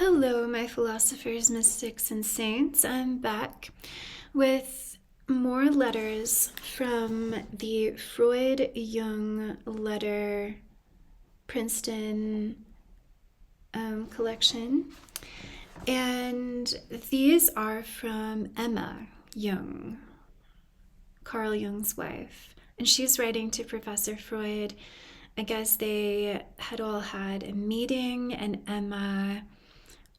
Hello, my philosophers, mystics, and saints. I'm back with more letters from the Freud Jung letter Princeton collection. And these are from Emma Jung, Carl Jung's wife. And she's writing to Professor Freud. I guess they had all had a meeting, and Emma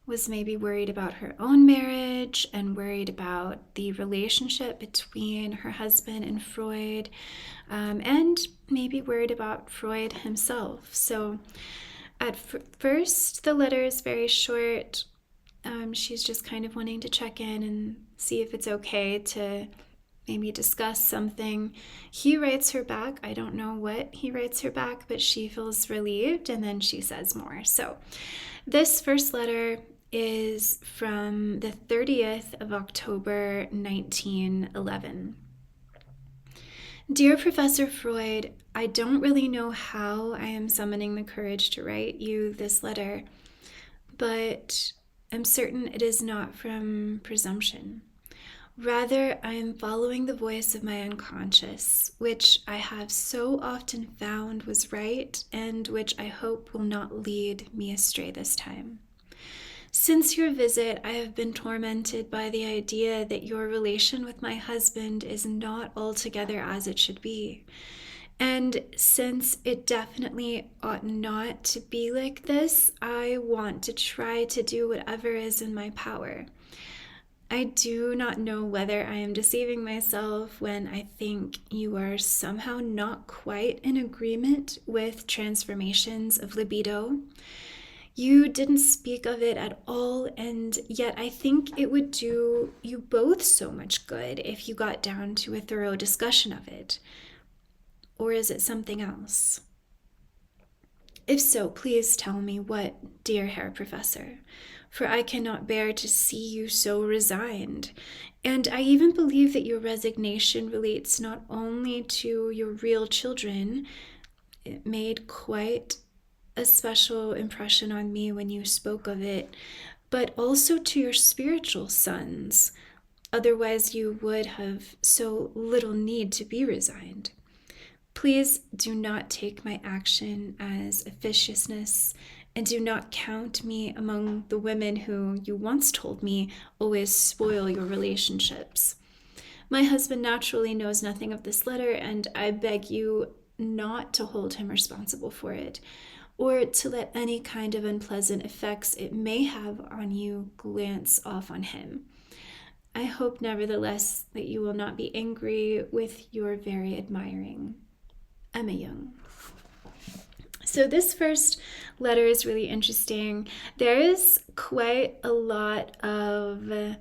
was maybe worried about her own marriage and worried about the relationship between her husband and Freud, and maybe worried about Freud himself. So at first, the letter is very short. She's just kind of wanting to check in and see if it's okay to maybe discuss something. He writes her back. I don't know what he writes her back, but she feels relieved, and then she says more. So this first letter is from the 30th of October, 1911. Dear Professor Freud, I don't really know how I am summoning the courage to write you this letter, but I'm certain it is not from presumption. Rather, I am following the voice of my unconscious, which I have so often found was right and which I hope will not lead me astray this time. Since your visit, I have been tormented by the idea that your relation with my husband is not altogether as it should be. And since it definitely ought not to be like this, I want to try to do whatever is in my power. I do not know whether I am deceiving myself when I think you are somehow not quite in agreement with transformations of libido. You didn't speak of it at all, and yet I think it would do you both so much good if you got down to a thorough discussion of it. Or is it something else? If so, please tell me what, dear Herr Professor, for I cannot bear to see you so resigned. And I even believe that your resignation relates not only to your real children. It made quite a special impression on me when you spoke of it, but also to your spiritual sons. Otherwise, you would have so little need to be resigned. Please do not take my action as officiousness, and do not count me among the women who, you once told me, always spoil your relationships. My husband naturally knows nothing of this letter, and I beg you not to hold him responsible for it, or to let any kind of unpleasant effects it may have on you glance off on him. I hope, nevertheless, that you will not be angry with your very admiring Emma Jung. So this first letter is really interesting. There is quite a lot of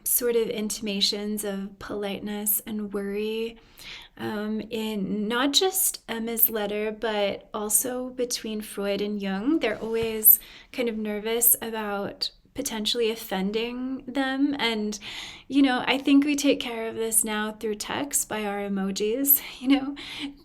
sort of intimations of politeness and worry in not just Emma's letter, but also between Freud and Jung. They're always kind of nervous about potentially offending them. And, I think we take care of this now through text by our emojis.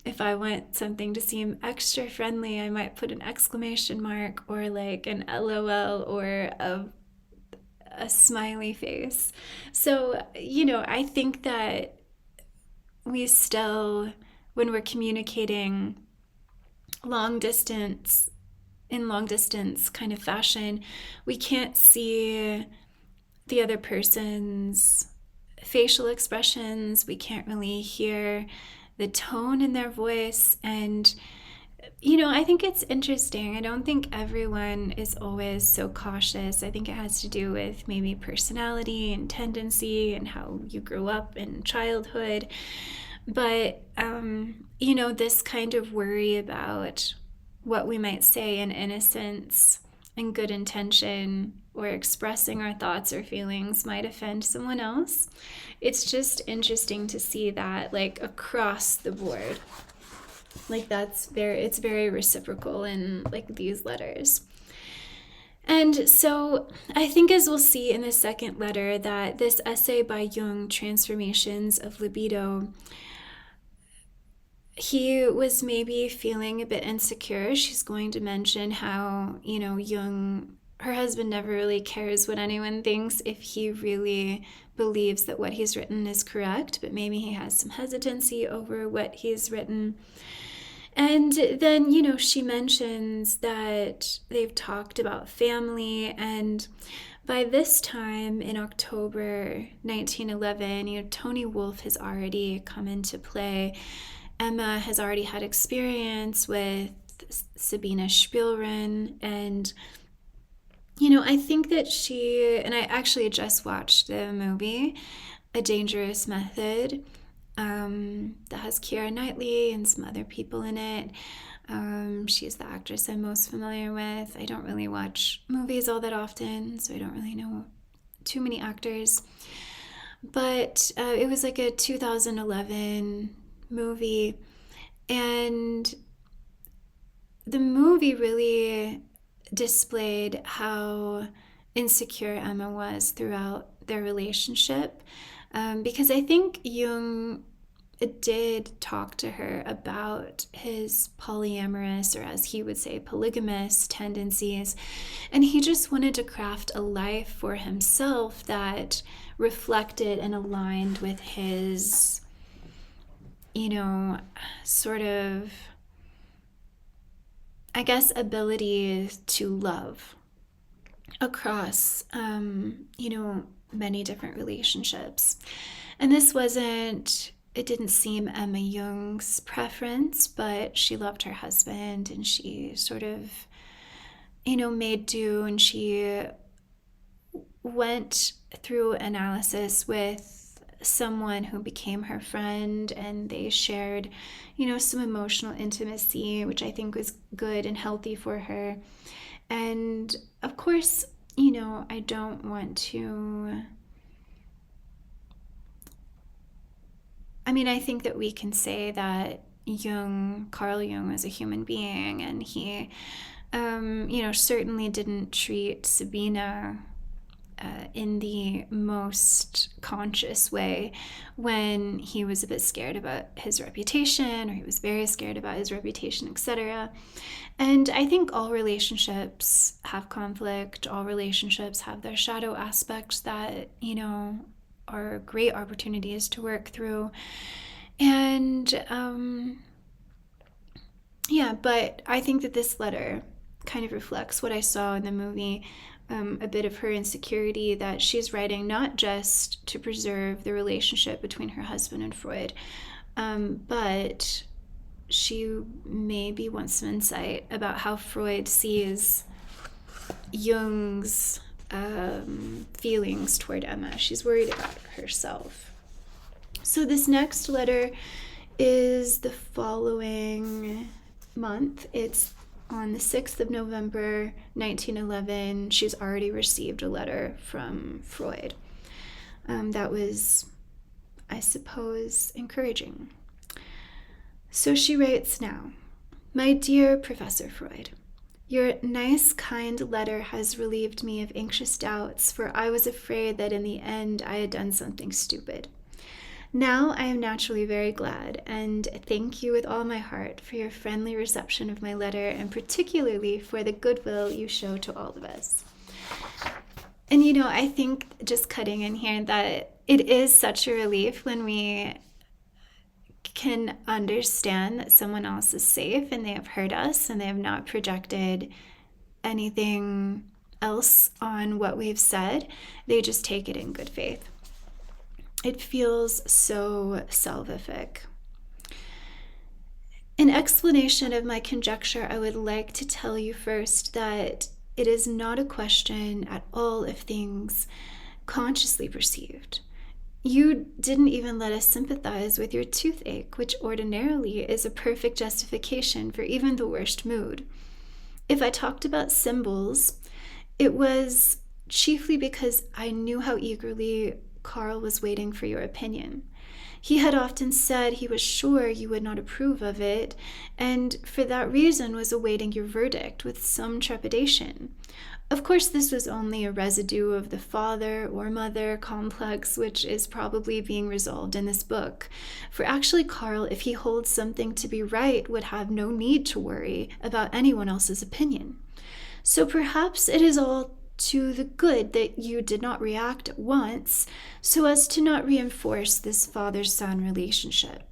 If I want something to seem extra friendly, I might put an exclamation mark or like an LOL or a smiley face. So, I think that we still, when we're communicating long distance kind of fashion, we can't see the other person's facial expressions. We can't really hear the tone in their voice. And, I think it's interesting. I don't think everyone is always so cautious. I think it has to do with maybe personality and tendency and how you grew up in childhood. But, this kind of worry about what we might say in innocence and good intention or expressing our thoughts or feelings might offend someone else. It's just interesting to see that like across the board. Like it's very reciprocal in like these letters. And so I think, as we'll see in the second letter, that this essay by Jung, Transformations of Libido, he was maybe feeling a bit insecure. She's going to mention how, Jung her husband never really cares what anyone thinks if he really believes that what he's written is correct, but maybe he has some hesitancy over what he's written. And then, she mentions that they've talked about family, and by this time in October 1911, Tony Wolfe has already come into play. Emma has already had experience with Sabina Spielrein, and I think that and I actually just watched the movie, A Dangerous Method, that has Keira Knightley and some other people in it. She's the actress I'm most familiar with. I don't really watch movies all that often, so I don't really know too many actors. But it was like a 2011 movie, and the movie really displayed how insecure Emma was throughout their relationship, because I think Jung did talk to her about his polyamorous, or as he would say, polygamous tendencies, and he just wanted to craft a life for himself that reflected and aligned with his, sort of, I guess, ability to love across, many different relationships. And it didn't seem Emma Jung's preference, but she loved her husband, and she sort of, made do, and she went through analysis with someone who became her friend, and they shared, some emotional intimacy, which I think was good and healthy for her. And of course, I don't want to, I think that we can say that Carl Jung was a human being, and he, certainly didn't treat Sabina in the most conscious way when he was a bit scared about his reputation, or he was very scared about his reputation, etc. And I think all relationships have conflict. All relationships have their shadow aspects that, are great opportunities to work through. And but I think that this letter kind of reflects what I saw in the movie, a bit of her insecurity that she's writing not just to preserve the relationship between her husband and Freud, but she maybe wants some insight about how Freud sees Jung's feelings toward Emma. She's worried about herself. So this next letter is the following month. It's on the 6th of November, 1911. She's already received a letter from Freud. That was, I suppose, encouraging. So she writes now, "My dear Professor Freud, your nice, kind letter has relieved me of anxious doubts, for I was afraid that in the end I had done something stupid. Now I am naturally very glad, and thank you with all my heart for your friendly reception of my letter, and particularly for the goodwill you show to all of us." And I think, just cutting in here, that it is such a relief when we can understand that someone else is safe and they have heard us and they have not projected anything else on what we've said. They just take it in good faith. It feels so salvific. In explanation of my conjecture, I would like to tell you first that it is not a question at all of things consciously perceived. You didn't even let us sympathize with your toothache, which ordinarily is a perfect justification for even the worst mood. If I talked about symbols, it was chiefly because I knew how eagerly Carl was waiting for your opinion. He had often said he was sure you would not approve of it, and for that reason was awaiting your verdict with some trepidation. Of course, this was only a residue of the father or mother complex, which is probably being resolved in this book. For actually, Carl, if he holds something to be right, would have no need to worry about anyone else's opinion. So perhaps it is all to the good that you did not react at once so as to not reinforce this father-son relationship.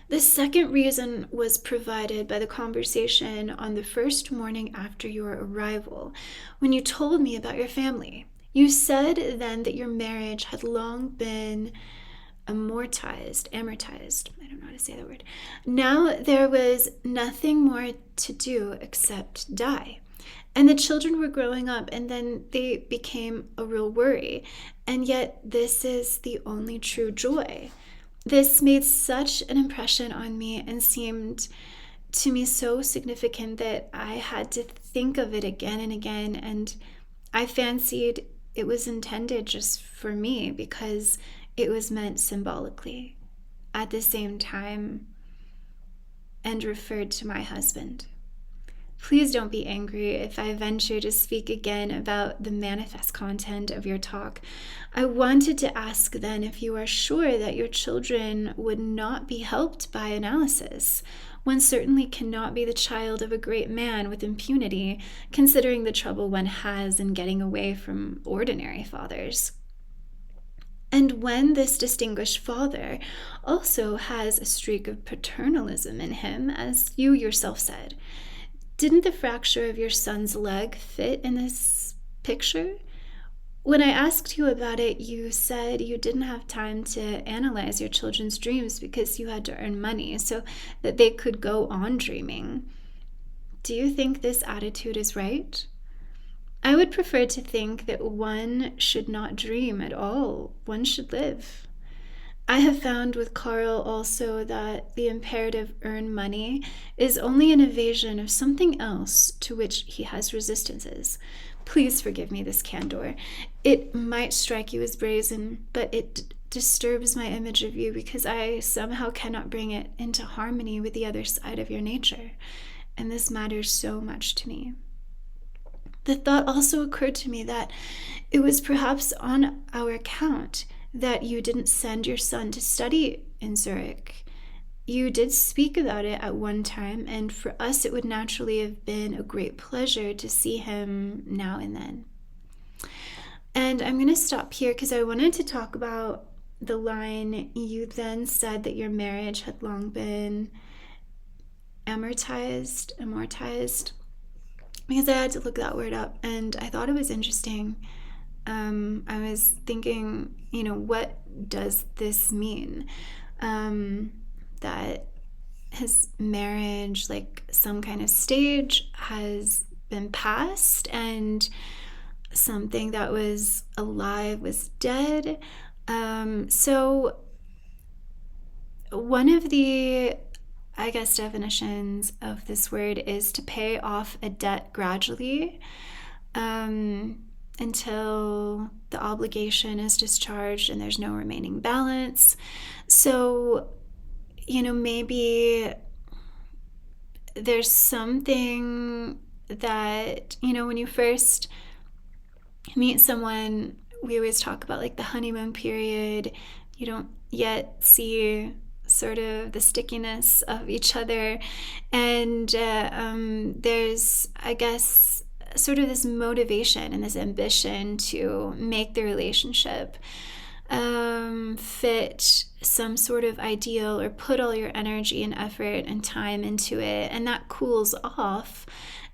The second reason was provided by the conversation on the first morning after your arrival, when you told me about your family. You said then that your marriage had long been amortized. I don't know how to say that word. Now there was nothing more to do except die. And the children were growing up, and then they became a real worry. And yet this is the only true joy. This made such an impression on me and seemed to me so significant that I had to think of it again and again. And I fancied it was intended just for me because it was meant symbolically at the same time and referred to my husband. Please don't be angry if I venture to speak again about the manifest content of your talk. I wanted to ask then if you are sure that your children would not be helped by analysis. One certainly cannot be the child of a great man with impunity, considering the trouble one has in getting away from ordinary fathers. And when this distinguished father also has a streak of paternalism in him, as you yourself said, didn't the fracture of your son's leg fit in this picture? When I asked you about it, you said you didn't have time to analyze your children's dreams because you had to earn money so that they could go on dreaming. Do you think this attitude is right? I would prefer to think that one should not dream at all. One should live. I have found with Carl also that the imperative earn money is only an evasion of something else to which he has resistances. Please forgive me this candor. It might strike you as brazen, but it disturbs my image of you because I somehow cannot bring it into harmony with the other side of your nature, and this matters so much to me. The thought also occurred to me that it was perhaps on our account that you didn't send your son to study in Zurich. You did speak about it at one time, and for us it would naturally have been a great pleasure to see him now and then. And I'm going to stop here because I wanted to talk about the line you then said that your marriage had long been amortized, because I had to look that word up, and I thought it was interesting. I was thinking, what does this mean? That his marriage, like some kind of stage, has been passed and something that was alive was dead. So one of the, I guess, definitions of this word is to pay off a debt gradually, until the obligation is discharged and there's no remaining balance. So, maybe there's something that, when you first meet someone, we always talk about like the honeymoon period. You don't yet see sort of the stickiness of each other. And there's, I guess, sort of this motivation and this ambition to make the relationship fit some sort of ideal, or put all your energy and effort and time into it, and that cools off.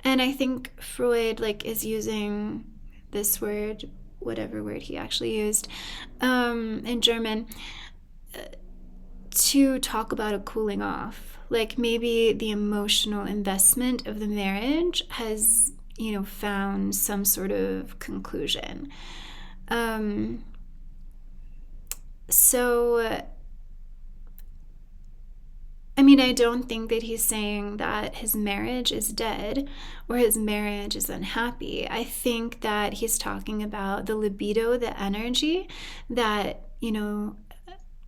And I think Freud is using this word, whatever word he actually used, in German, to talk about a cooling off. Like maybe the emotional investment of the marriage has found some sort of conclusion. So, I don't think that he's saying that his marriage is dead or his marriage is unhappy. I think that he's talking about the libido, the energy that,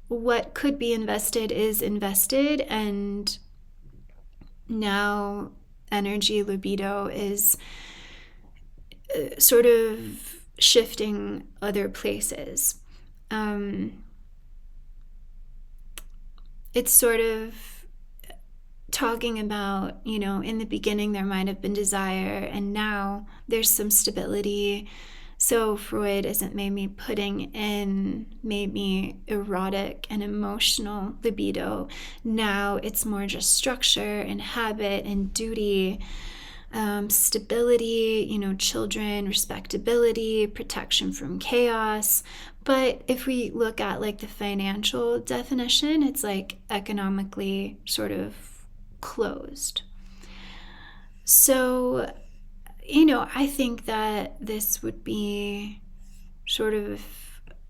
what could be invested is invested, and now energy, libido, is sort of shifting other places. It's sort of talking about, in the beginning there might have been desire and now there's some stability. So Freud isn't maybe putting in maybe erotic and emotional libido. Now it's more just structure and habit and duty, stability, children, respectability, protection from chaos. But if we look at like the financial definition, it's like economically sort of closed. So, I think that this would be sort of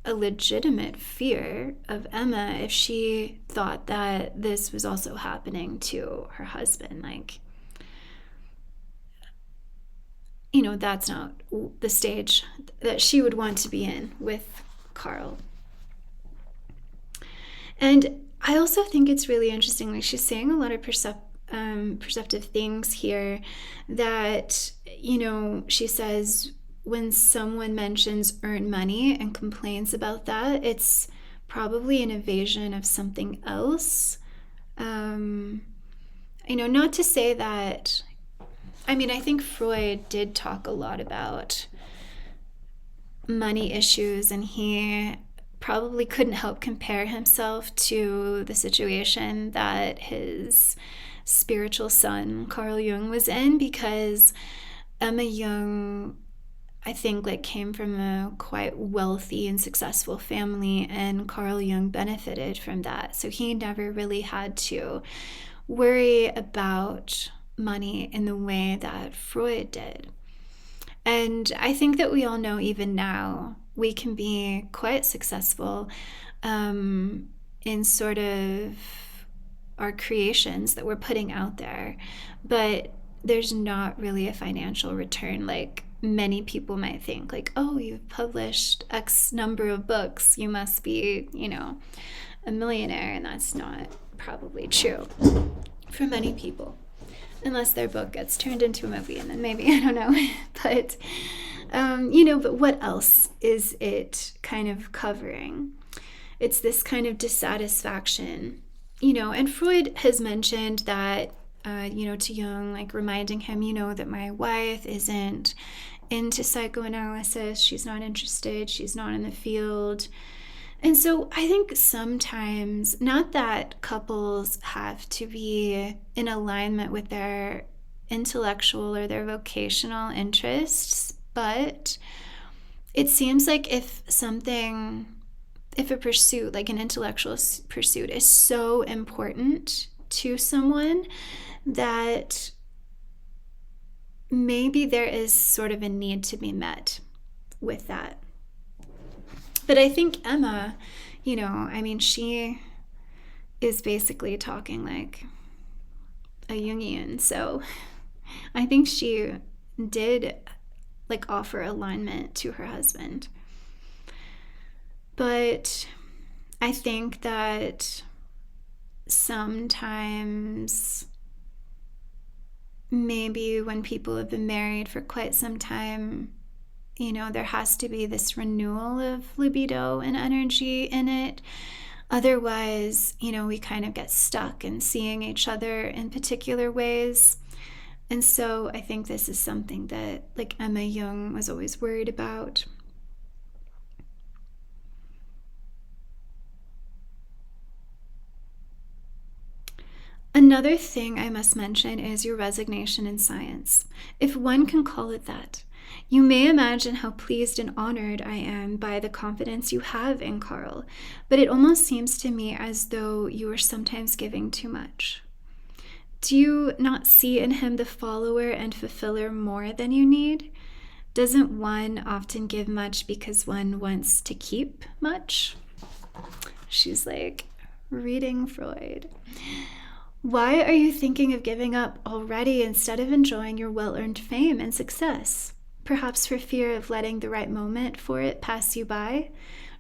a legitimate fear of Emma if she thought that this was also happening to her husband. Like, that's not the stage that she would want to be in with Carl. And I also think it's really interesting, like she's saying a lot of perceptive things here that, she says when someone mentions earn money and complains about that, it's probably an evasion of something else. Not to say that, I think Freud did talk a lot about money issues, and he probably couldn't help compare himself to the situation that his spiritual son, Carl Jung, was in, because Emma Jung, I think, like came from a quite wealthy and successful family, and Carl Jung benefited from that. So he never really had to worry about money in the way that Freud did. And I think that we all know even now we can be quite successful in sort of our creations that we're putting out there, but there's not really a financial return like many people might think. Like, oh, you've published X number of books, you must be, a millionaire. And that's not probably true for many people, unless their book gets turned into a movie, and then maybe, I don't know. But, but what else is it kind of covering? It's this kind of dissatisfaction, and Freud has mentioned that, to Jung, like reminding him, that my wife isn't into psychoanalysis. She's not interested. She's not in the field. And so I think sometimes, not that couples have to be in alignment with their intellectual or their vocational interests, but it seems like if a pursuit, like an intellectual pursuit, is so important to someone, that maybe there is sort of a need to be met with that. But I think Emma, she is basically talking like a Jungian. So I think she did like offer alignment to her husband. But I think that sometimes maybe when people have been married for quite some time, there has to be this renewal of libido and energy in it. Otherwise, we kind of get stuck in seeing each other in particular ways. And so I think this is something that like Emma Jung was always worried about. Another thing I must mention is your resignation in science, if one can call it that. You may imagine how pleased and honored I am by the confidence you have in Carl, but it almost seems to me as though you are sometimes giving too much. Do you not see in him the follower and fulfiller more than you need? Doesn't one often give much because one wants to keep much? She's like reading Freud. Why are you thinking of giving up already instead of enjoying your well-earned fame and success? Perhaps for fear of letting the right moment for it pass you by?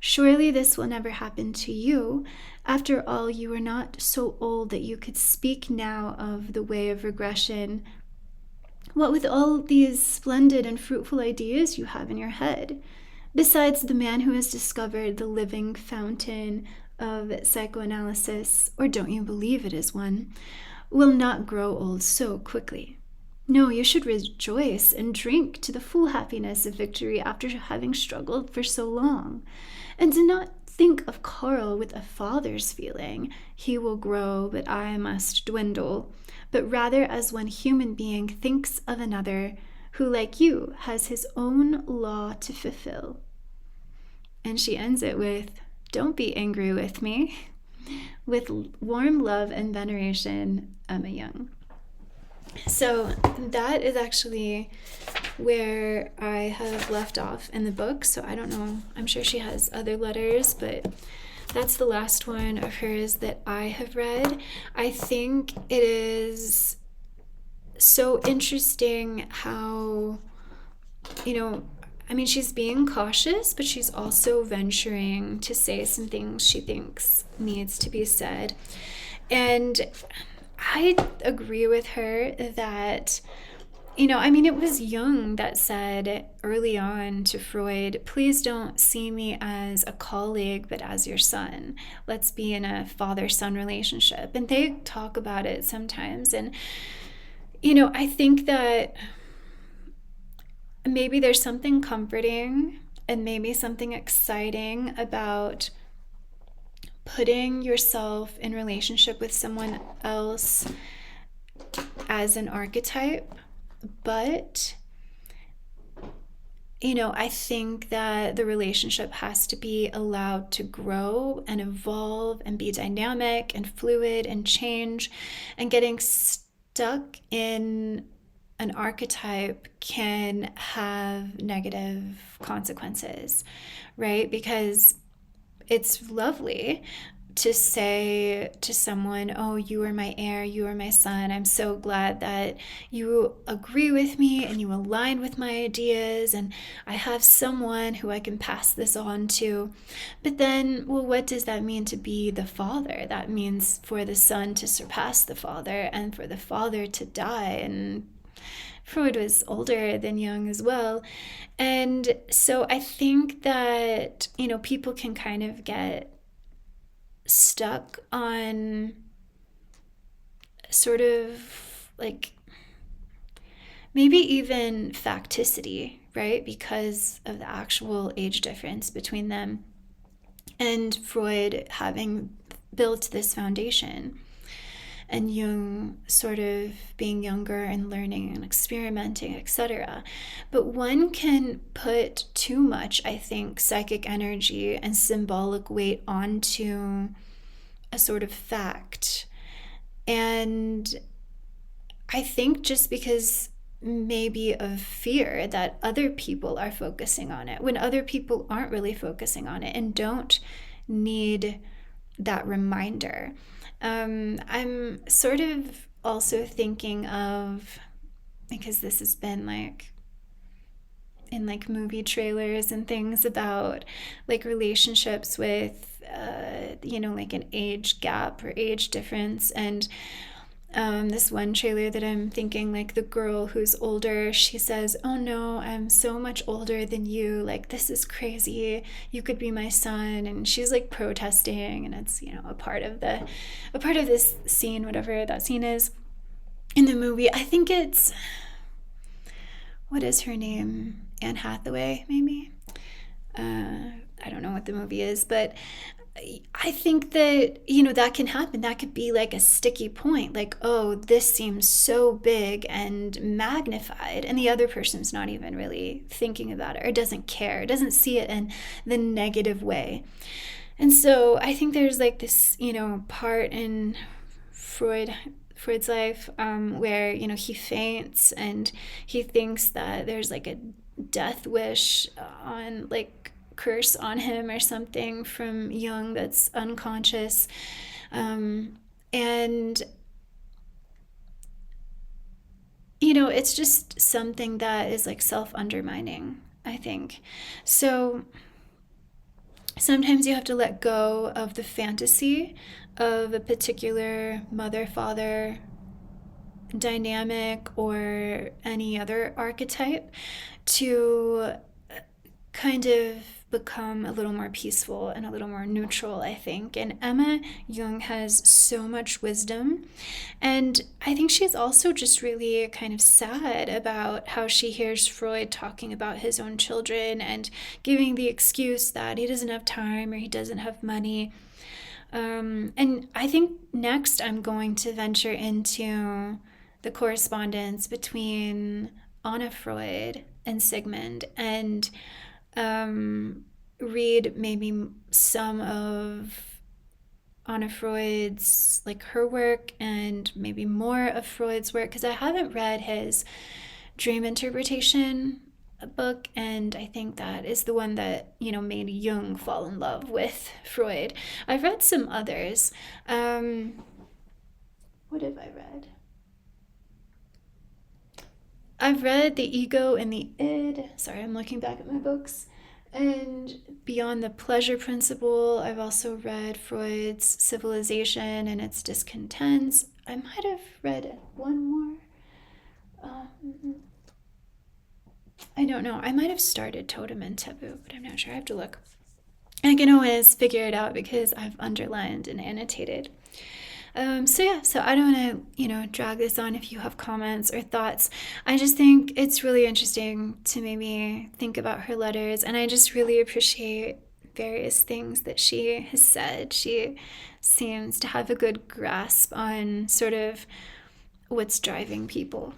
Surely this will never happen to you. After all, you are not so old that you could speak now of the way of regression. What with all these splendid and fruitful ideas you have in your head? Besides the man who has discovered the living fountain of psychoanalysis, or don't you believe it is one? will not grow old so quickly. No, you should rejoice and drink to the full happiness of victory after having struggled for so long. And do not think of Karl with a father's feeling, he will grow, but I must dwindle, but rather as one human being thinks of another who, like you, has his own law to fulfill. And she ends it with, don't be angry with me. With warm love and veneration, Emma Jung. So that is actually where I have left off in the book. So I don't know. I'm sure she has other letters, but that's the last one of hers that I have read. I think it is so interesting how, she's being cautious, but she's also venturing to say some things she thinks needs to be said. And I agree with her that, it was Jung that said early on to Freud, please don't see me as a colleague, but as your son. Let's be in a father-son relationship. And they talk about it sometimes. And, I think that maybe there's something comforting and maybe something exciting about putting yourself in relationship with someone else as an archetype. But, I think that the relationship has to be allowed to grow and evolve and be dynamic and fluid and change. And getting stuck in an archetype can have negative consequences, right? Because it's lovely to say to someone, oh, you are my heir, you are my son. I'm so glad that you agree with me and you align with my ideas, and I have someone who I can pass this on to. But then, well, what does that mean to be the father? That means for the son to surpass the father and for the father to die. And Freud was older than Jung as well. And so I think that, people can kind of get stuck on sort of like maybe even facticity, right? Because of the actual age difference between them. And Freud having built this foundation, and Jung sort of being younger and learning and experimenting, etc. But one can put too much, I think, psychic energy and symbolic weight onto a sort of fact. And I think just because maybe of fear that other people are focusing on it, when other people aren't really focusing on it and don't need that reminder. I'm sort of also thinking of, because this has been like in like movie trailers and things about like relationships with, like an age gap or age difference. And this one trailer that I'm thinking, like the girl who's older, she says, oh no, I'm so much older than you, like this is crazy, you could be my son. And she's like protesting, and it's a part of this scene, whatever that scene is in the movie. I think it's, what is her name, Anne Hathaway maybe. I don't know what the movie is, but I think that, that can happen. That could be like a sticky point. Like, oh, this seems so big and magnified, and the other person's not even really thinking about it or doesn't care, doesn't see it in the negative way. And so I think there's like this, part in Freud's life where, he faints and he thinks that there's like a death wish on like curse on him or something from Jung that's unconscious. And it's just something that is like self-undermining, I think. So sometimes you have to let go of the fantasy of a particular mother-father dynamic or any other archetype to kind of become a little more peaceful and a little more neutral, I think. And Emma Jung has so much wisdom. And I think she's also just really kind of sad about how she hears Freud talking about his own children and giving the excuse that he doesn't have time or he doesn't have money. And I think next I'm going to venture into the correspondence between Anna Freud and Sigmund and read maybe some of Anna Freud's, like her work, and maybe more of Freud's work, because I haven't read his dream interpretation book, and I think that is the one that made Jung fall in love with Freud. I've read some others. What have I read? I've read The Ego and the Id. Sorry, I'm looking back at my books. And Beyond the Pleasure Principle. I've also read Freud's Civilization and Its Discontents. I might have read one more. I don't know. I might have started Totem and Taboo, but I'm not sure. I have to look. I can always figure it out because I've underlined and annotated. So I don't want to, drag this on if you have comments or thoughts. I just think it's really interesting to maybe think about her letters, and I just really appreciate various things that she has said. She seems to have a good grasp on sort of what's driving people.